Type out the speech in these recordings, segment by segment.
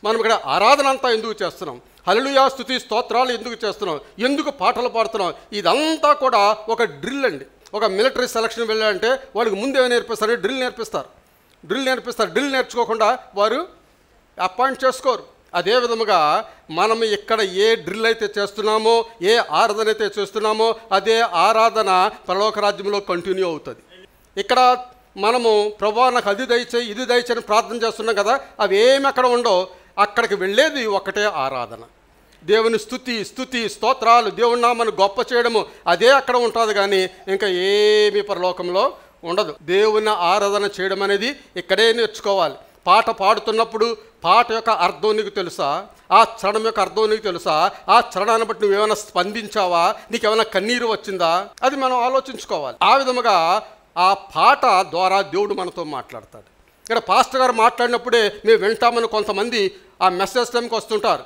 మనం ఇక్కడ ఆరాధన అంతా ఎందుకు చేస్తున్నాం? హల్లెలూయా స్తుతి స్తోత్రాలు ఎందుకు చేస్తున్నాం? ఎందుకు పాటలు పాడుతున్నాం? ఇదంతా కూడా ఒక డ్రిల్ అండి. ఒక మిలిటరీ సెలక్షన్ వెళ్ళాలంటే వాళ్ళకి ముందే నేర్పిస్తారు, డ్రిల్ నేర్పిస్తారు. డ్రిల్ నేర్చుకోకుండా వారు అపాయింట్ చేసుకోరు. అదే విధముగా మనం ఇక్కడ ఏ డ్రిల్ అయితే చేస్తున్నామో, ఏ ఆరాధన అయితే చేస్తున్నామో, అదే ఆరాధన పరలోక రాజ్యంలో కంటిన్యూ అవుతుంది. ఇక్కడ మనము ప్రభువా నాకు అది దయచేయి ఇది దయచేయని ప్రార్థన చేస్తున్నాం కదా, అవి ఏమి అక్కడ ఉండవు. అక్కడికి వెళ్ళేది ఒకటే ఆరాధన. దేవుని స్తుతి స్తోత్రాలు, దేవుని నామను గొప్ప చేయడము అదే అక్కడ ఉంటుంది. కానీ ఇంకా ఏమీ పరలోకంలో ఉండదు. దేవుని ఆరాధన చేయడం అనేది ఇక్కడే నేర్చుకోవాలి. పాట పాడుతున్నప్పుడు పాట యొక్క అర్థం నీకు తెలుసా? ఆ చరణం యొక్క అర్థం నీకు తెలుసా? ఆ చరణాన్ని బట్టి నువ్వేమైనా స్పందించావా? నీకేమైనా కన్నీరు వచ్చిందా? అది మనం ఆలోచించుకోవాలి. ఆ విధముగా ఆ పాట ద్వారా దేవుడు మనతో మాట్లాడతాడు. ఇక్కడ పాస్టర్ గారు మాట్లాడినప్పుడే మేము వింటామని కొంతమంది ఆ మెసేజ్ టైంకి వస్తుంటారు.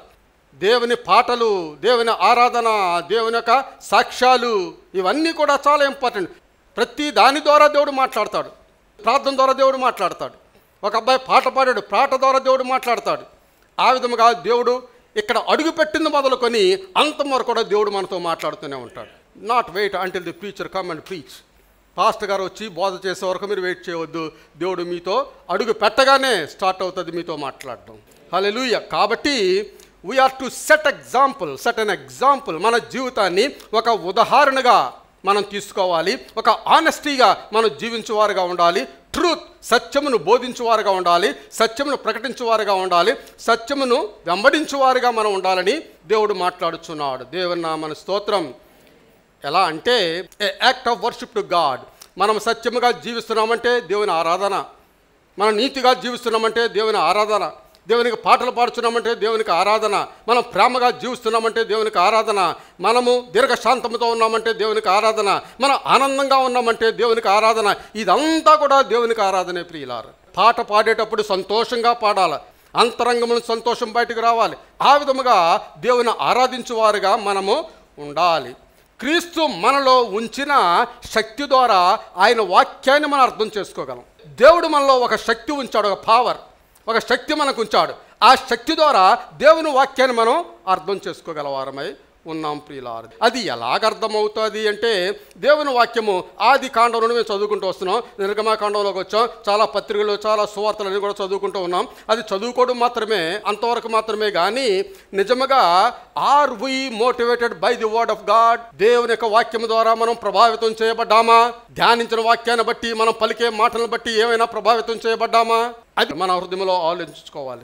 దేవుని పాటలు, దేవుని ఆరాధన, దేవుని యొక్క సాక్ష్యాలు ఇవన్నీ కూడా చాలా ఇంపార్టెంట్. ప్రతి దాని ద్వారా దేవుడు మాట్లాడతాడు. ప్రార్థన ద్వారా దేవుడు మాట్లాడతాడు. ఒక అబ్బాయి పాట పాడాడు, పాట ద్వారా దేవుడు మాట్లాడతాడు. ఆ విధముగా దేవుడు ఇక్కడ అడుగుపెట్టింది మొదలుకొని అంతం వరకు కూడా దేవుడు మనతో మాట్లాడుతూనే ఉంటాడు. Not wait until the preacher come and preach. Pastor గారు వచ్చి బోధ చేసే వరకు మీరు వెయిట్ చేయవద్దు. దేవుడు మీతో అడుగు పెట్టగానే స్టార్ట్ అవుతుంది మీతో మాట్లాడటం. హల్లెలూయా. కాబట్టి we are to set an example. మన జీవితాన్ని ఒక ఉదాహరణగా మనం తీసుకోవాలి. ఒక ఆనెస్టీగా మనం జీవించేవారుగా ఉండాలి. ట్రూత్, సత్యమును బోధించేవారుగా ఉండాలి. సత్యమును ప్రకటించేవారుగా ఉండాలి. సత్యమును వెంబడించేవారుగా మనం ఉండాలని దేవుడు మాట్లాడుచున్నాడు. దేవుని నామమున స్తోత్రం. ఎలా అంటే a act of worship to God. మనం సత్యముగా జీవిస్తున్నామంటే దేవుని ఆరాధన. మనం నీతిగా జీవిస్తున్నామంటే దేవుని ఆరాధన. దేవునికి పాటలు పాడుతున్నామంటే దేవునికి ఆరాధన. మనం ప్రేమగా జీవిస్తున్నామంటే దేవునికి ఆరాధన. మనము దీర్ఘశాంతంతో ఉన్నామంటే దేవునికి ఆరాధన. మనం ఆనందంగా ఉన్నామంటే దేవునికి ఆరాధన. ఇదంతా కూడా దేవునికి ఆరాధనే ప్రియులారా. పాట పాడేటప్పుడు సంతోషంగా పాడాలి. అంతరంగమును సంతోషం బయటకు రావాలి. ఆ విధముగా దేవుని ఆరాధించువారుగా మనము ఉండాలి. క్రీస్తు మనలో ఉంచిన శక్తి ద్వారా ఆయన వాక్యాన్ని మనం అర్థం చేసుకోగలం. దేవుడు మనలో ఒక శక్తి ఉంచాడు, ఒక పవర్, ఒక శక్తి మనకు ఉంచాడు. ఆ శక్తి ద్వారా దేవుని వాక్యాన్ని మనం అర్థం చేసుకోగలవారమై ఉన్నాం ప్రియులారా. అది ఎలాగ అర్థమవుతుంది అంటే దేవుని వాక్యము ఆది కాండం నుండి మేము చదువుకుంటూ వస్తున్నాం. నిర్గమకాండంలోకి వచ్చాం. చాలా పత్రికలు, చాలా సువార్తలన్నీ కూడా చదువుకుంటూ ఉన్నాం. అది చదువుకోవడం మాత్రమే, అంతవరకు మాత్రమే. కానీ నిజముగా are we motivated by the word of God? దేవుని యొక్క వాక్యం ద్వారా మనం ప్రభావితం చేయబడ్డామా? ధ్యానించిన వాక్యాన్ని బట్టి, మనం పలికే మాటలను బట్టి ఏమైనా ప్రభావితం చేయబడ్డామా? అది మన హృదయంలో ఆలోచించుకోవాలి.